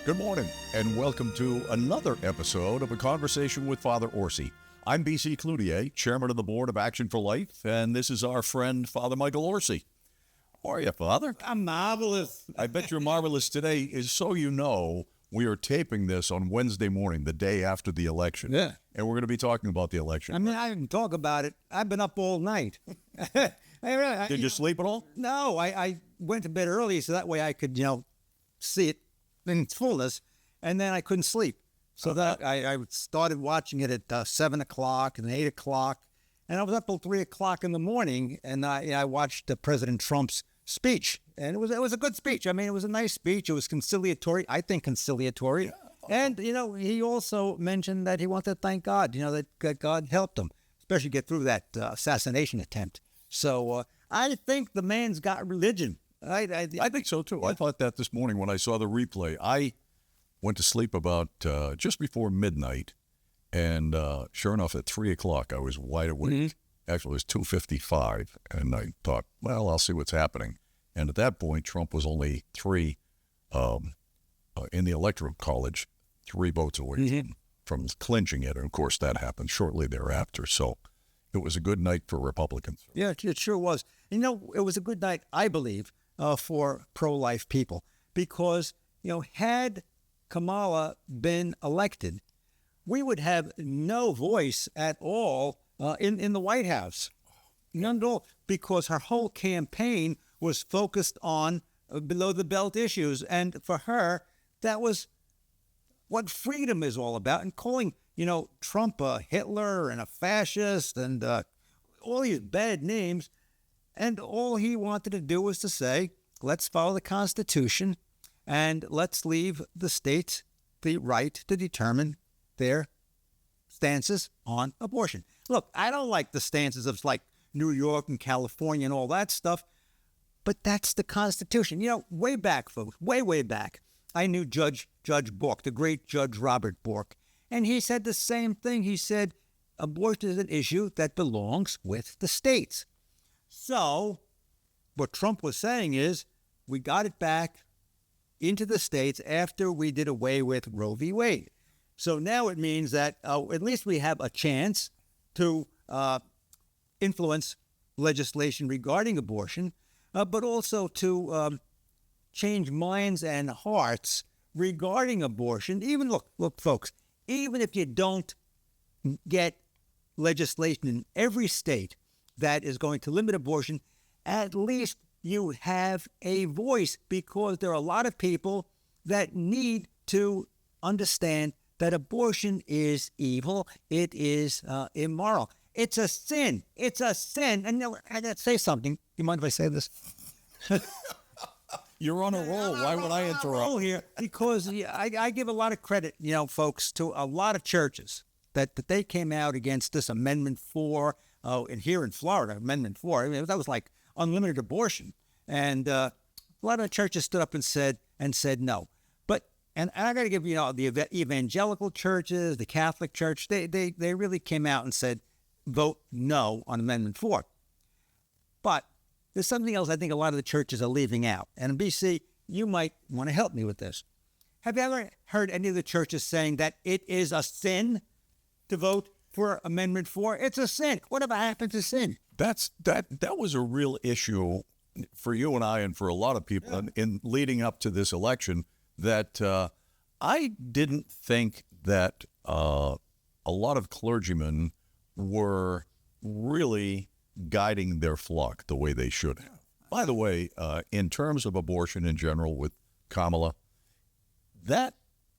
Good morning, and welcome to another episode of A Conversation with Father Orsi. I'm BC Cloutier, Chairman of the Board of Action for Life, and this is our friend, Father Michael Orsi. How are you, Father? I'm marvelous. I bet you're marvelous today. Is so you know, we are taping this on Wednesday morning, the day after the election. Yeah. And we're going to be talking about the election. I mean, I didn't talk about it. I've been up all night. Did you sleep at all? No, I went to bed early so that way I could, see it in its fullness, and then I couldn't sleep. So that I started watching it at 7 o'clock and 8 o'clock, and I was up till 3 o'clock in the morning, and I watched President Trump's speech, and it was a good speech. I mean, it was a nice speech. It was conciliatory. I think conciliatory. Yeah. And, he also mentioned that he wanted to thank God, that God helped him, especially get through that assassination attempt. So I think the man's got religion. I think so, too. Yeah. I thought that this morning when I saw the replay. I went to sleep about just before midnight, and sure enough, at 3 o'clock, I was wide awake. Mm-hmm. Actually, it was 2:55, and I thought, well, I'll see what's happening. And at that point, Trump was only three, in the Electoral College, 3 votes away from clinching it. And, of course, that happened shortly thereafter. So it was a good night for Republicans. Yeah, it sure was. It was a good night, I believe, for pro-life people, because, had Kamala been elected, we would have no voice at all in the White House. None at all, because her whole campaign was focused on below-the-belt issues. And for her, that was what freedom is all about. And calling, Trump a Hitler and a fascist and all these bad names. And all he wanted to do was to say, let's follow the Constitution and let's leave the states the right to determine their stances on abortion. Look, I don't like the stances of like New York and California and all that stuff, but that's the Constitution. Way back, folks, way back, I knew Judge Bork, the great Judge Robert Bork, and he said the same thing. He said, abortion is an issue that belongs with the states. So what Trump was saying is we got it back into the states after we did away with Roe v. Wade. So now it means that at least we have a chance to influence legislation regarding abortion, but also to change minds and hearts regarding abortion. Even look, folks, even if you don't get legislation in every state that is going to limit abortion, at least you have a voice, because there are a lot of people that need to understand that abortion is evil. It is immoral. It's a sin. It's a sin. And I got to say something. You mind if I say this? You're on a roll. Why would I interrupt? Roll here, because I give a lot of credit, folks, to a lot of churches that they came out against this Amendment 4. And here in Florida, Amendment 4, I mean, that was like unlimited abortion. And a lot of churches stood up and said no. And I got to give, the evangelical churches, the Catholic Church, they really came out and said, vote no on Amendment 4. But there's something else I think a lot of the churches are leaving out. And BC, you might want to help me with this. Have you ever heard any of the churches saying that it is a sin to vote for Amendment 4? It's a sin. Whatever happened to sin? That was a real issue for you and I and for a lot of people in leading up to this election, that I didn't think that a lot of clergymen were really guiding their flock the way they should have. By the way, in terms of abortion in general with Kamala, that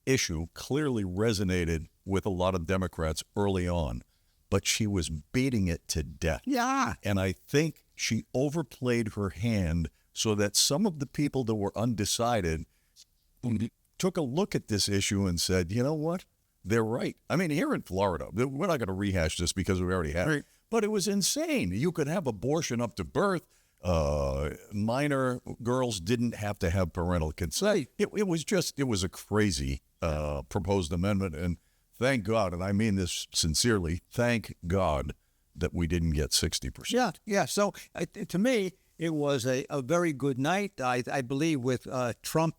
issue clearly resonated with a lot of Democrats early on, but she was beating it to death. Yeah. And I think she overplayed her hand so that some of the people that were undecided took a look at this issue and said, you know what? They're right. I mean, here in Florida, we're not going to rehash this because we already have it, but it was insane. You could have abortion up to birth, minor girls didn't have to have parental consent. It was a crazy proposed amendment, and thank God, and I mean this sincerely, thank God that we didn't get 60%. Yeah. So to me, it was a very good night. I believe with Trump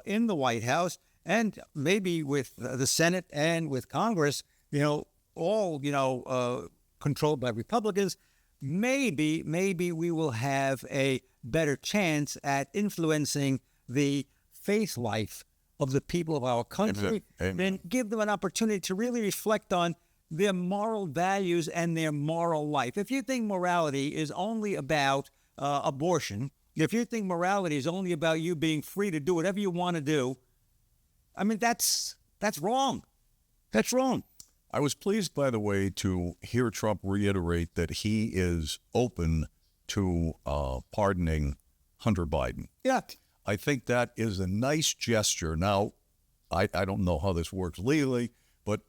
in the White House, and maybe with the Senate and with Congress, all controlled by Republicans. Maybe we will have a better chance at influencing the faith life of the people of our country. Amen. Then give them an opportunity to really reflect on their moral values and their moral life. If you think morality is only about abortion, if you think morality is only about you being free to do whatever you want to do, I mean, that's wrong. That's wrong. I was pleased, by the way, to hear Trump reiterate that he is open to pardoning Hunter Biden. Yeah. I think that is a nice gesture. Now, I don't know how this works legally, but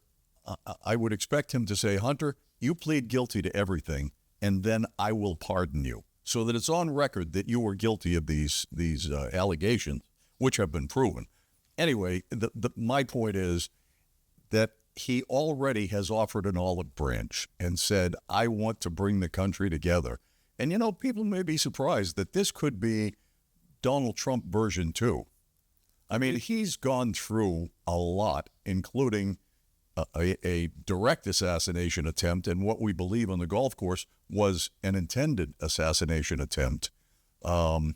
I would expect him to say, Hunter, you plead guilty to everything, and then I will pardon you, so that it's on record that you were guilty of these allegations, which have been proven. Anyway, my point is that he already has offered an olive branch and said, I want to bring the country together. And, people may be surprised that this could be Donald Trump version 2. I mean, he's gone through a lot, including a direct assassination attempt, and what we believe on the golf course was an intended assassination attempt. So,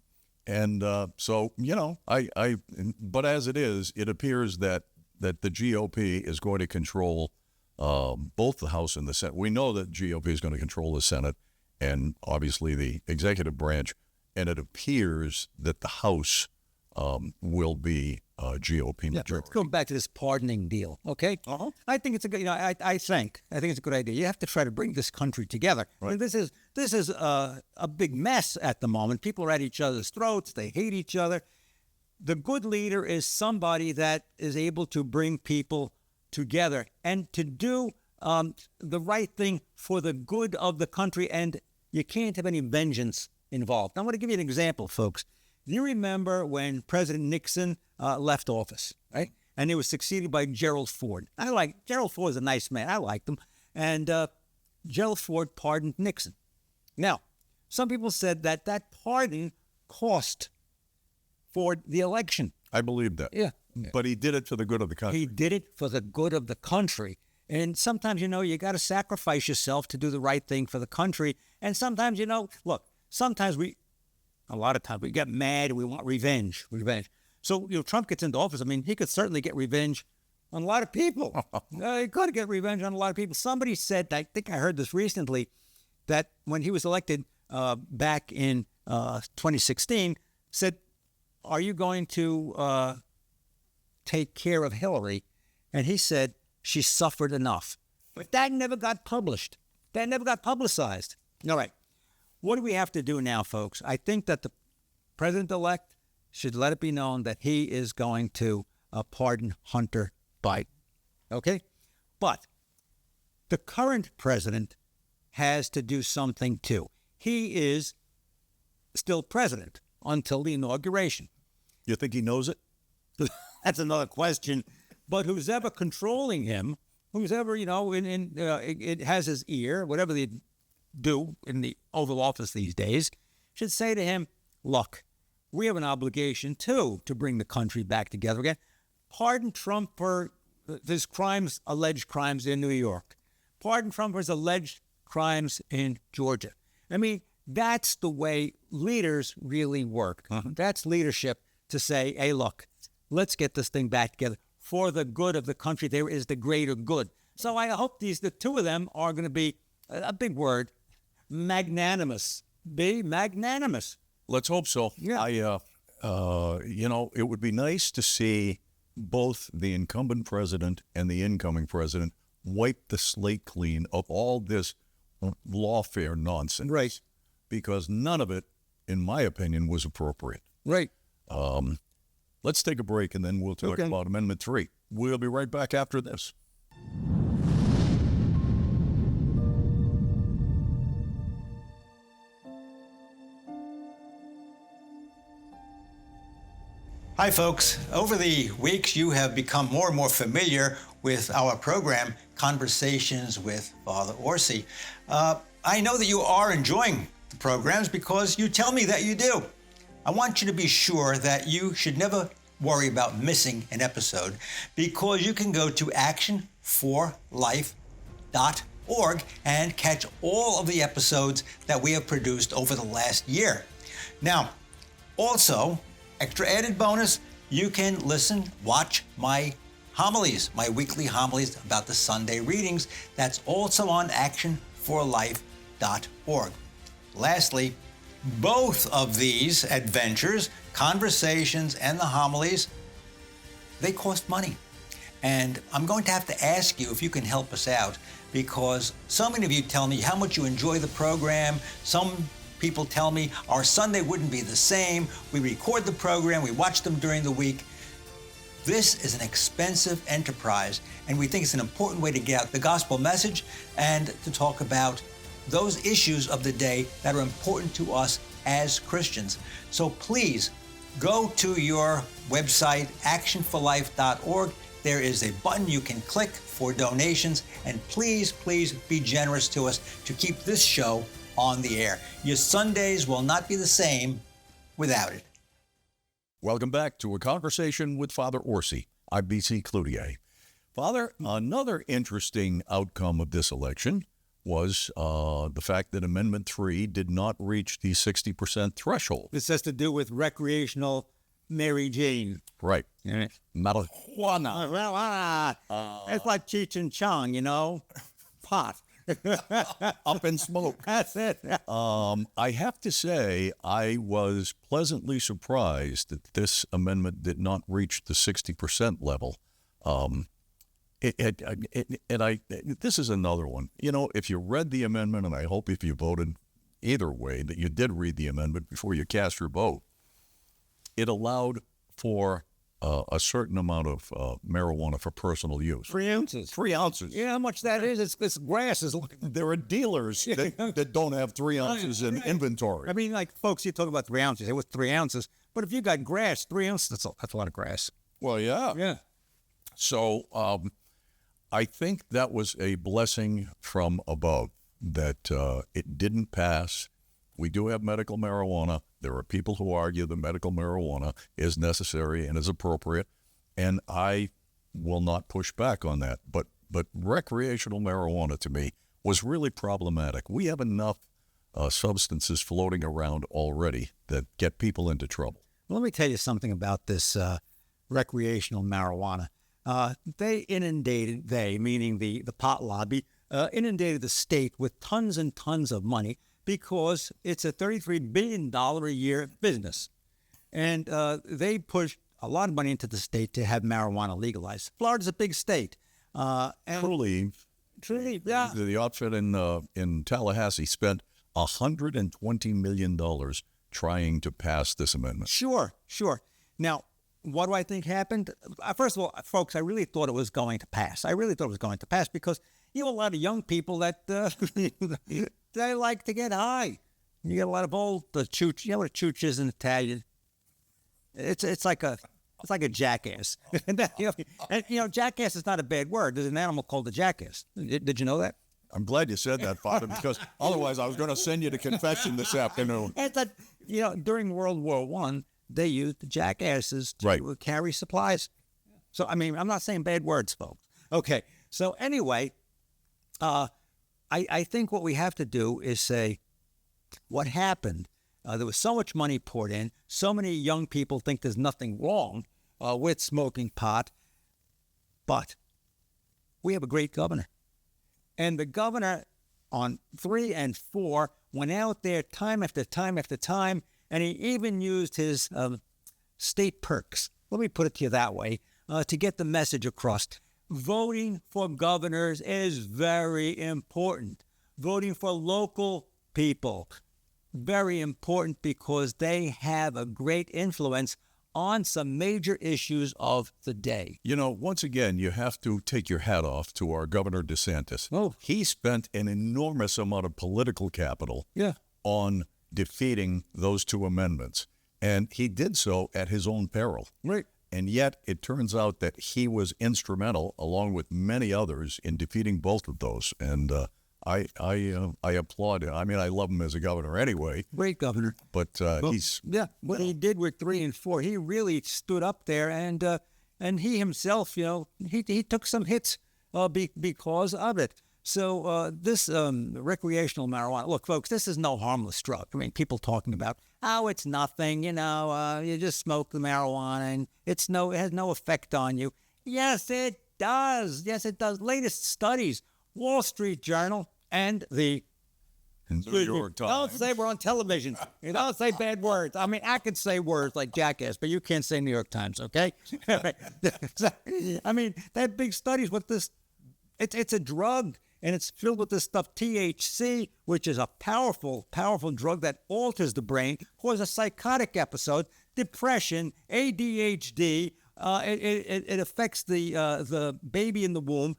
but as it is, it appears that the GOP is going to control both the House and the Senate. We know that GOP is going to control the Senate and obviously the executive branch, and it appears that the House will be GOP majority. Yeah, let's go back to this pardoning deal, okay? Uh-huh. I think it's a good. I think it's a good idea. You have to try to bring this country together. Right. I mean, this is a big mess at the moment. People are at each other's throats. They hate each other. The good leader is somebody that is able to bring people together and to do the right thing for the good of the country, and you can't have any vengeance involved. Now, I'm going to give you an example, folks. You remember when President Nixon left office, right? And he was succeeded by Gerald Ford. Gerald Ford is a nice man. I liked him. And Gerald Ford pardoned Nixon. Now, some people said that pardon cost Ford the election. I believe that. Yeah. But he did it for the good of the country. He did it for the good of the country. And sometimes, you got to sacrifice yourself to do the right thing for the country. And sometimes, a lot of times we get mad and we want revenge. So, Trump gets into office. I mean, he could certainly get revenge on a lot of people. He could get revenge on a lot of people. Somebody said, I think I heard this recently, that when he was elected back in 2016, said, are you going to take care of Hillary? And he said, she suffered enough. But that never got published. That never got publicized. All right. What do we have to do now, folks? I think that the president-elect should let it be known that he is going to pardon Hunter Biden. Okay? But the current president has to do something too. He is still president until the inauguration. You think he knows it? That's another question. But who's ever controlling him, who's ever, it has his ear, whatever they do in the Oval Office these days, should say to him, look, we have an obligation, too, to bring the country back together again. Pardon Trump for his alleged crimes in New York. Pardon Trump for his alleged crimes in Georgia. I mean, that's the way leaders really work. Uh-huh. That's leadership, to say, hey, look, let's get this thing back together for the good of the country. There is the greater good. So I hope the two of them are going to be, a big word, magnanimous. Be magnanimous. Let's hope so. Yeah. It would be nice to see both the incumbent president and the incoming president wipe the slate clean of all this lawfare nonsense. Right. Because none of it, in my opinion, was appropriate. Right. Let's take a break, and then we'll talk about Amendment 3. We'll be right back after this. Hi, folks. Over the weeks, you have become more and more familiar with our program, Conversations with Father Orsi. I know that you are enjoying the programs because you tell me that you do. I want you to be sure that you should never worry about missing an episode because you can go to actionforlife.org and catch all of the episodes that we have produced over the last year. Now, also, extra added bonus, you can watch my homilies, my weekly homilies about the Sunday readings. That's also on actionforlife.org. Lastly, both of these adventures, conversations and the homilies, they cost money. And I'm going to have to ask you if you can help us out because so many of you tell me how much you enjoy the program. Some people tell me our Sunday wouldn't be the same. We record the program, we watch them during the week. This is an expensive enterprise, and we think it's an important way to get out the gospel message and to talk about those issues of the day that are important to us as Christians. So please go to your website, actionforlife.org. There is a button you can click for donations, and please be generous to us to keep this show on the air. Your Sundays will not be the same without it. Welcome back to A Conversation with Father Orsi. I'm BC Cloutier. Father, another interesting outcome of this election was the fact that Amendment 3 did not reach the 60% threshold. This has to do with recreational Mary Jane. Right. Yeah. Marijuana. It's like Cheech and Chong, you know, pot. Up in smoke. That's it. I have to say, I was pleasantly surprised that this amendment did not reach the 60% level. This is another one. You know, if you read the amendment, and I hope if you voted either way, that you did read the amendment before you cast your vote, it allowed for a certain amount of marijuana for personal use. 3 ounces. 3 ounces. Yeah, how much that is? It's grass. There are dealers that don't have 3 ounces in inventory. I mean, like, folks, you talk about 3 ounces. It was 3 ounces. But if you got grass, 3 ounces, that's a lot of grass. Well, yeah. Yeah. So I think that was a blessing from above that it didn't pass. We do have medical marijuana. There are people who argue that medical marijuana is necessary and is appropriate, and I will not push back on that. But recreational marijuana, to me, was really problematic. We have enough substances floating around already that get people into trouble. Let me tell you something about this recreational marijuana. Meaning the pot lobby, inundated the state with tons and tons of money because it's a $33 billion a year business. And they pushed a lot of money into the state to have marijuana legalized. Florida's a big state. Truly, yeah. The outfit in Tallahassee spent $120 million trying to pass this amendment. Sure. Now, what do I think happened? First of all, folks, I really thought it was going to pass. Because you have a lot of young people that they like to get high. You get a lot of old chooch. You know what a chooch is in Italian? It's like a jackass. And jackass is not a bad word. There's an animal called a jackass. Did you know that? I'm glad you said that, Father, because otherwise I was going to send you to confession this afternoon. During World War I, they used the jackasses to carry supplies. So, I mean, I'm not saying bad words, folks. Okay. So anyway, I think what we have to do is say what happened. There was so much money poured in. So many young people think there's nothing wrong with smoking pot. But we have a great governor. And the governor on 3 and 4 went out there time after time after time, and he even used his state perks, let me put it to you that way, to get the message across. Voting for governors is very important. Voting for local people, very important because they have a great influence on some major issues of the day. You know, once again, you have to take your hat off to our Governor DeSantis. Oh. He spent an enormous amount of political capital on defeating those 2 amendments. And he did so at his own peril. Right. And yet it turns out that he was instrumental, along with many others, in defeating both of those. And I applaud him. I mean, I love him as a governor anyway. Great governor. But Well, he's... yeah, what he did with 3 and 4, he really stood up there, and he himself, he took some hits because of it. So this recreational marijuana, look, folks, this is no harmless drug. I mean, people talking about, oh, it's nothing, you just smoke the marijuana and it has no effect on you. Yes, it does. Yes, it does. Latest studies, Wall Street Journal and the New York Times. Don't say we're on television. You don't say bad words. I mean, I could say words like jackass, but you can't say New York Times, okay? I mean, they have big studies with this. It's a drug, and it's filled with this stuff, THC, which is a powerful, powerful drug that alters the brain, causes psychotic episodes, depression, ADHD. It affects the baby in the womb.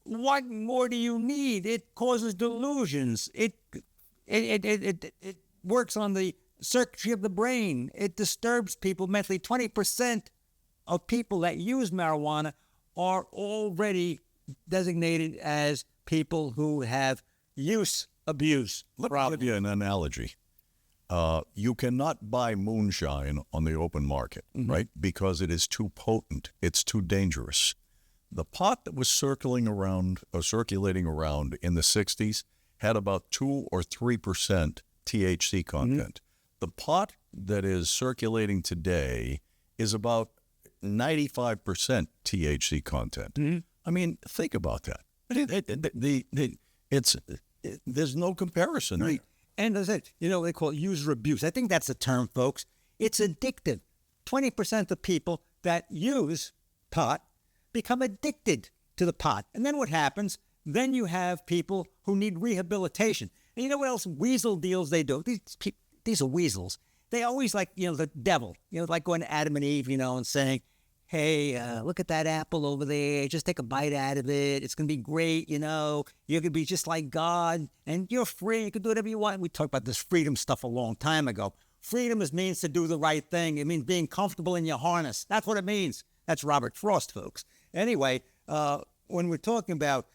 What more do you need? It causes delusions. It works on the circuitry of the brain. It disturbs people mentally. 20% of people that use marijuana are already designated as people who have use abuse Let me problem. give you an analogy. You cannot buy moonshine on the open market, right? Because it is too potent. It's too dangerous. The pot that was circulating around in the 60s had about 2 or 3% THC content. The pot that is circulating today is about 95% THC content. I mean, think about that. There's no comparison. Right. And as I said, they call it user abuse. I think that's the term, folks. It's addictive. 20% of people that use pot become addicted to the pot. And then what happens? Then you have people who need rehabilitation. And you know what else? Weasel deals they do. These are weasels. They always like, the devil. Like going to Adam and Eve, and saying, hey, look at that apple over there. Just take a bite out of it. It's going to be great, You're going to be just like God, and you're free. You can do whatever you want. We talked about this freedom stuff a long time ago. Freedom means to do the right thing. It means being comfortable in your harness. That's what it means. That's Robert Frost, folks. Anyway, when we're talking about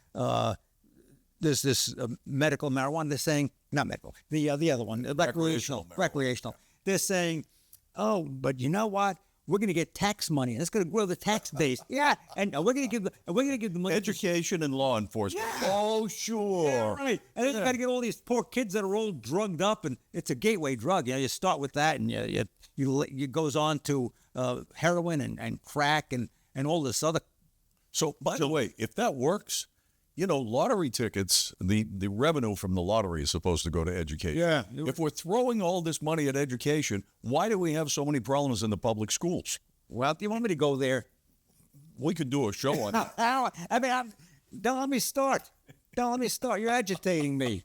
this medical marijuana, they're saying, not medical, the other one, recreational. They're saying, oh, but you know what? We're going to get tax money. That's going to grow the tax base. Yeah, and we're going to give the money. Education and law enforcement. Yeah. Oh, sure. Yeah, right. And then you got to get all these poor kids that are all drugged up, and it's a gateway drug. You start with that, and you goes on to heroin and crack and all this other. So, by the way, if that works, lottery tickets, the revenue from the lottery is supposed to go to education. Yeah. If we're throwing all this money at education, why do we have so many problems in the public schools? Well, do you want me to go there? We could do a show on that. Don't let me start. Don't let me start. You're agitating me.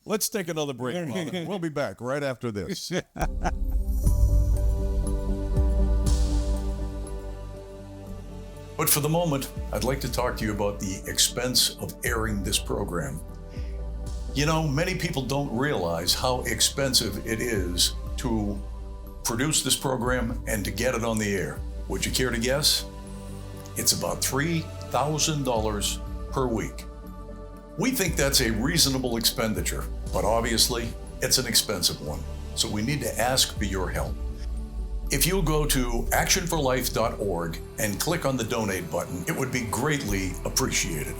Let's take another break, Father. We'll be back right after this. But for the moment, I'd like to talk to you about the expense of airing this program. Many people don't realize how expensive it is to produce this program and to get it on the air. Would you care to guess? It's about $3,000 per week. We think that's a reasonable expenditure, but obviously it's an expensive one. So we need to ask for your help. If you'll go to actionforlife.org and click on the donate button, it would be greatly appreciated.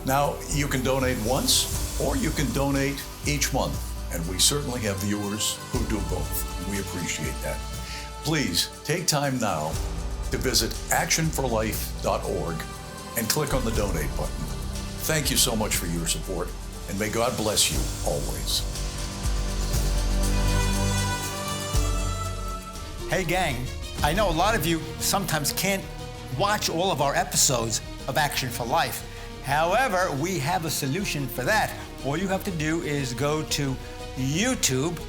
Now, you can donate once or you can donate each month, and we certainly have viewers who do both. We appreciate that. Please take time now to visit actionforlife.org and click on the donate button. Thank you so much for your support, and may God bless you always. Hey gang, I know a lot of you sometimes can't watch all of our episodes of Action for Life. However, we have a solution for that. All you have to do is go to YouTube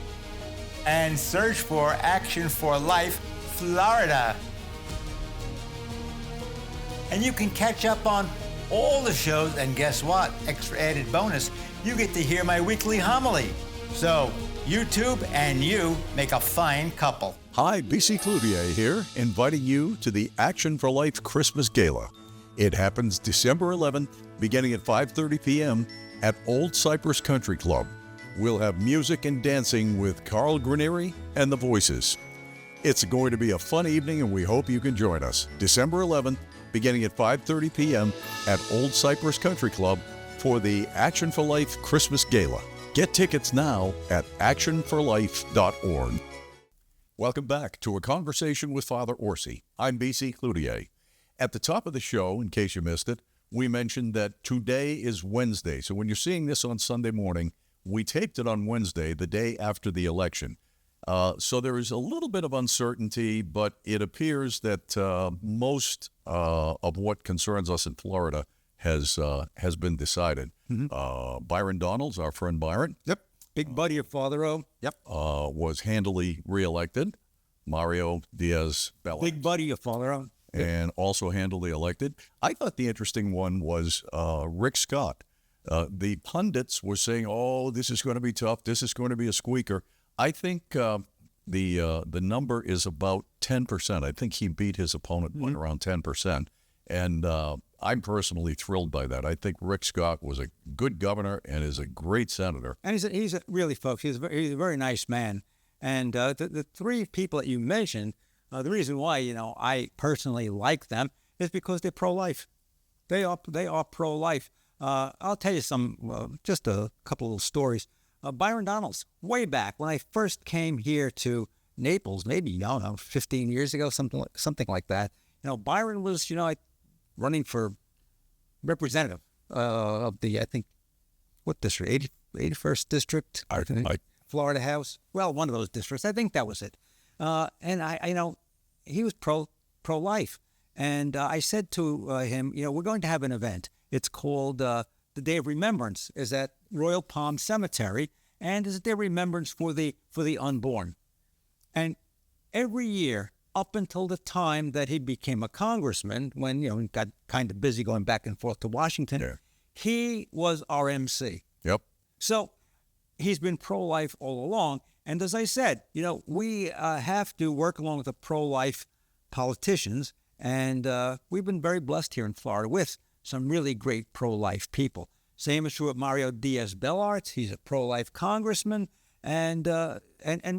and search for Action for Life Florida. And you can catch up on all the shows, and guess what? Extra added bonus, you get to hear my weekly homily. So You two and you make a fine couple. Hi, BC Cloutier here, inviting you to the Action for Life Christmas Gala. It happens December 11th, beginning at 5:30 p.m. at Old Cypress Country Club. We'll have music and dancing with Carl Granieri and the Voices. It's going to be a fun evening, and we hope you can join us. December 11th, beginning at 5:30 p.m. at Old Cypress Country Club for the Action for Life Christmas Gala. Get tickets now at actionforlife.org. Welcome back to A Conversation with Father Orsi. I'm BC Cloutier. At the top of the show, in case you missed it, we mentioned that today is Wednesday. So when you're seeing this on Sunday morning, we taped it on Wednesday, the day after the election. So there is a little bit of uncertainty, but it appears that most of what concerns us in Florida has been decided. Byron Donalds, our friend Byron. Yep. Big buddy of Father O. Yep. Was handily reelected. Mario Diaz-Balart. Big buddy of Father O. And also handily elected. I thought the interesting one was Rick Scott. The pundits were saying, "Oh, this is going to be tough. This is going to be a squeaker." I think the number is about 10%. I think he beat his opponent by around 10%, and I'm personally thrilled by that. I think Rick Scott was a good governor and is a great senator. And he's really, folks, he's a very nice man. And the three people that you mentioned, the reason why I personally like them is because they're pro-life. They are pro-life. I'll tell you just a couple of stories. Byron Donalds, way back when I first came here to Naples, maybe, I don't know, 15 years ago, something like that. Byron was, running for representative of the, I think, what district? 81st district? Florida House. Well, one of those districts. I think that was it. And he was pro-life. And I said to him, we're going to have an event. It's called the Day of Remembrance. Is at Royal Palm Cemetery, and is a day of remembrance for the unborn. And every year, up until the time that he became a congressman, when he got kind of busy going back and forth to Washington, he was our MC. Yep. So he's been pro-life all along. And as I said, we have to work along with the pro-life politicians, and we've been very blessed here in Florida with some really great pro-life people. Same is true with Mario Diaz-Balart. He's a pro-life congressman, and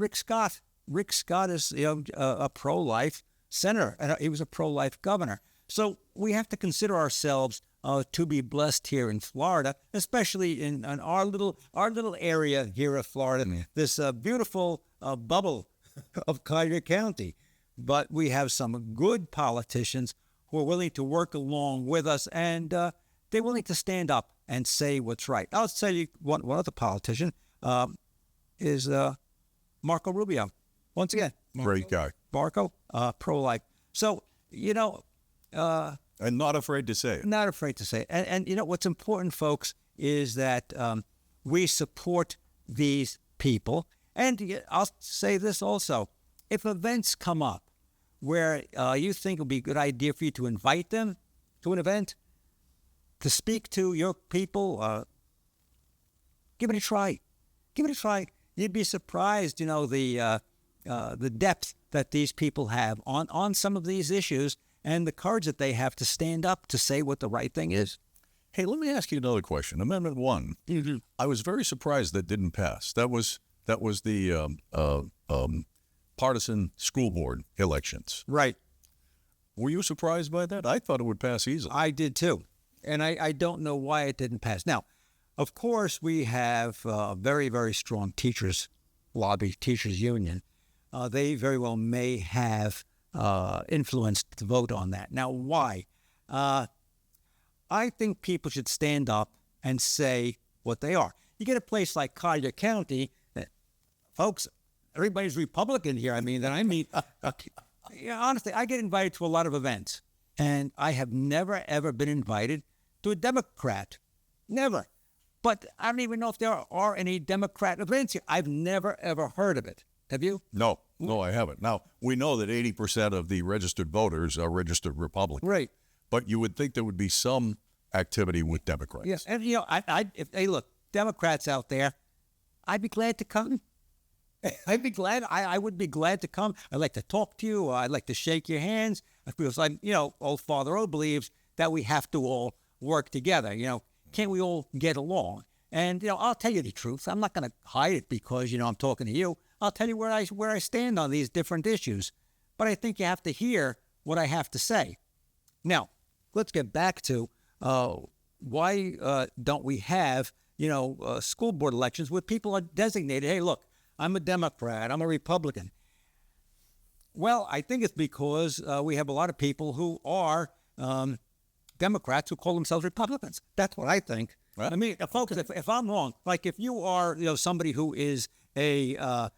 Rick Scott. Rick Scott is a pro-life senator, and he was a pro-life governor. So we have to consider ourselves to be blessed here in Florida, especially in our little area here of Florida, this beautiful bubble of Collier County. But we have some good politicians who are willing to work along with us, and they're willing to stand up and say what's right. I'll tell you one other politician is Marco Rubio. Once again, Great guy. Marco, pro-life. So, and not afraid to say it. Not afraid to say it. And what's important, folks, is that we support these people. And I'll say this also. If events come up where you think it would be a good idea for you to invite them to an event, to speak to your people, give it a try. Give it a try. You'd be surprised, the depth that these people have on some of these issues and the courage that they have to stand up to say what the right thing is. Hey, let me ask you another question. Amendment 1. Mm-hmm. I was very surprised that didn't pass. That was the partisan school board elections. Right. Were you surprised by that? I thought it would pass easily. I did too. And I don't know why it didn't pass. Now, of course, we have a very, very strong teachers lobby, teachers union. They very well may have influenced the vote on that. Now, why? I think people should stand up and say what they are. You get a place like Collier County, folks, everybody's Republican here. Honestly, I get invited to a lot of events, and I have never, ever been invited to a Democrat. Never. But I don't even know if there are any Democrat events here. I've never, ever heard of it. Have you? No, I haven't. Now, we know that 80% of the registered voters are registered Republican. Right. But you would think there would be some activity with Democrats. Yes. And, if look, Democrats out there, I'd be glad to come. I'd be glad. I would be glad to come. I'd like to talk to you. I'd like to shake your hands because old Father O believes that we have to all work together. Can't we all get along? And I'll tell you the truth. I'm not going to hide it because I'm talking to you. I'll tell you where I stand on these different issues. But I think you have to hear what I have to say. Now, let's get back to why don't we have school board elections where people are designated? Hey, look, I'm a Democrat. I'm a Republican. Well, I think it's because we have a lot of people who are Democrats who call themselves Republicans. That's what I think. Right. I mean, folks, if I'm wrong, like if you are somebody who is a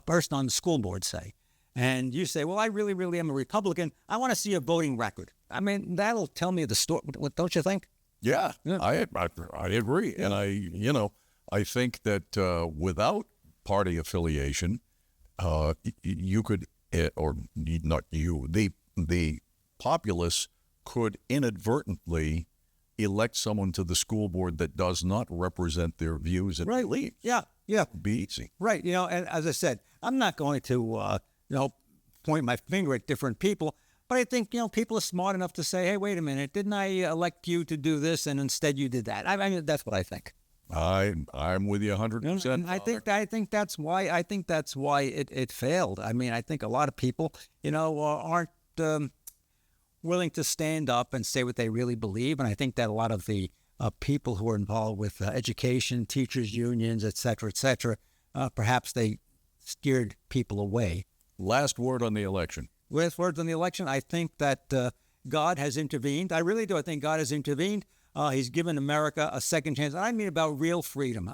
person on the school board, say, and you say, well, I really, really am a Republican. I want to see a voting record. I mean, that'll tell me the story. Don't you think? Yeah. I agree. Yeah. And I think that without party affiliation, you could, or not you, the populace could inadvertently elect someone to the school board that does not represent their views and beliefs. Yeah. Be easy. Right. And as I said, I'm not going to, point my finger at different people, but I think, people are smart enough to say, hey, wait a minute, didn't I elect you to do this and instead you did that? I mean, that's what I think. I'm with you 100%. And I think that's why it failed. I mean, I think a lot of people, aren't willing to stand up and say what they really believe. And I think that a lot of the people who are involved with education, teachers unions, et cetera, perhaps they steered people away. Last word on the election. Last words on the election. I think that God has intervened. I really do. I think God has intervened. He's given America a second chance. And I mean about real freedom,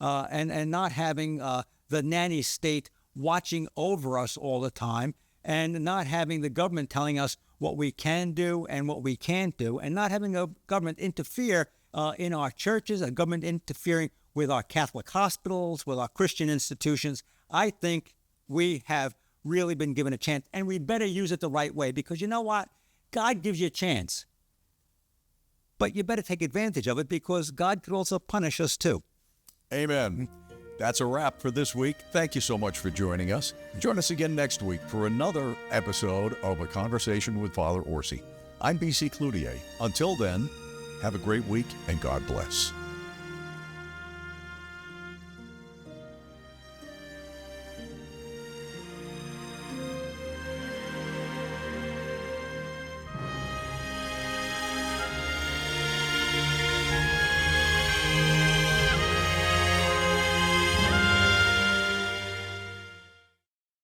and not having the nanny state watching over us all the time, and not having the government telling us what we can do and what we can't do, and not having a government interfere in our churches, a government interfering with our Catholic hospitals, with our Christian institutions. I think we have really been given a chance, and we better use it the right way, because you know what? God gives you a chance. But you better take advantage of it, because God could also punish us too. Amen. That's a wrap for this week. Thank you so much for joining us. Join us again next week for another episode of A Conversation with Father Orsi. I'm BC Cloutier. Until then, have a great week and God bless.